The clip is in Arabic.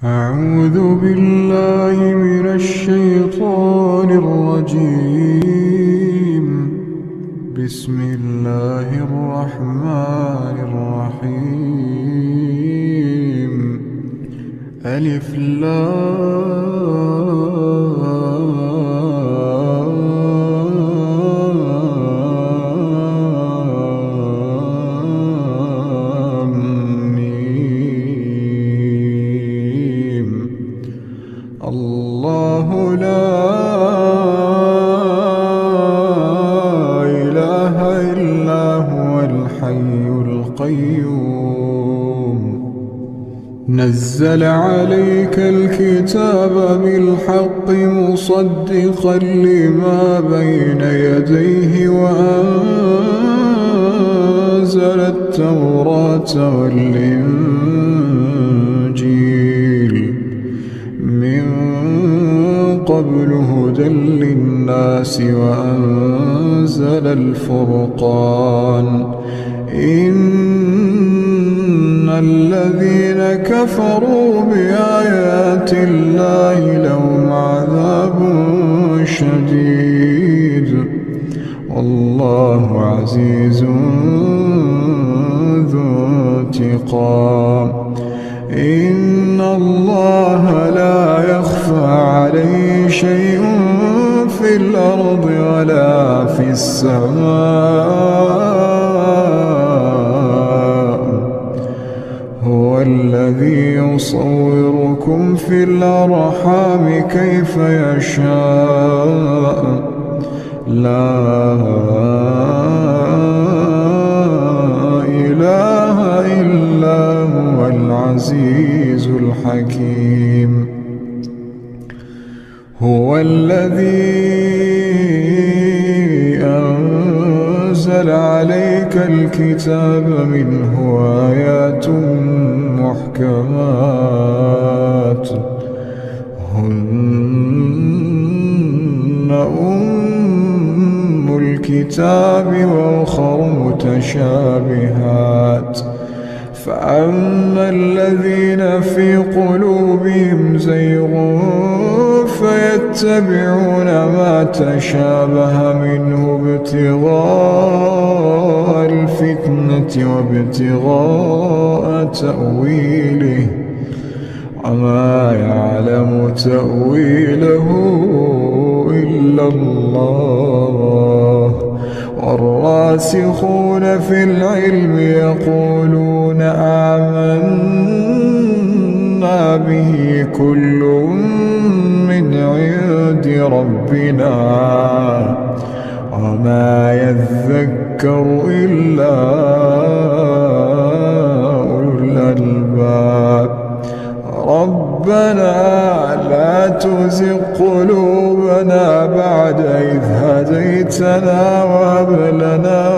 أعوذ بالله من الشيطان الرجيم. بسم الله الرحمن الرحيم. ألف لام ميم. الله لا إله إلا هو الحي القيوم. نزل عليك الكتاب بالحق مصدقا لما بين يديه وأنزل التوراة والإنجيل من قبل هدى للناس وأنزل الفرقان. إن الذين كفروا بآيات الله لهم عذاب شديد والله عزيز ذو انتقام. إن الله لا يخفى عليه شيء في الأرض ولا في السماء. هو الذي يصوركم في الأرحام كيف يشاء. لا إله إلا هو العزيز الحكيم. هو الذي أنزل عليك الكتاب منه آيات محكمات هن أم الكتاب وأخر متشابهات. فأما الذين في قلوبهم زيغ فيتبعون ما تشابه منه ابتغاء الفتنة وابتغاء تأويله وما يعلم تأويله إلا الله. والراسخون في العلم يقولون آمنا به كل من عند ربنا وما يذكر إلا أولو الألباب. ربنا لا تزغ قلوبنا بعد إذ هديتنا وهب لنا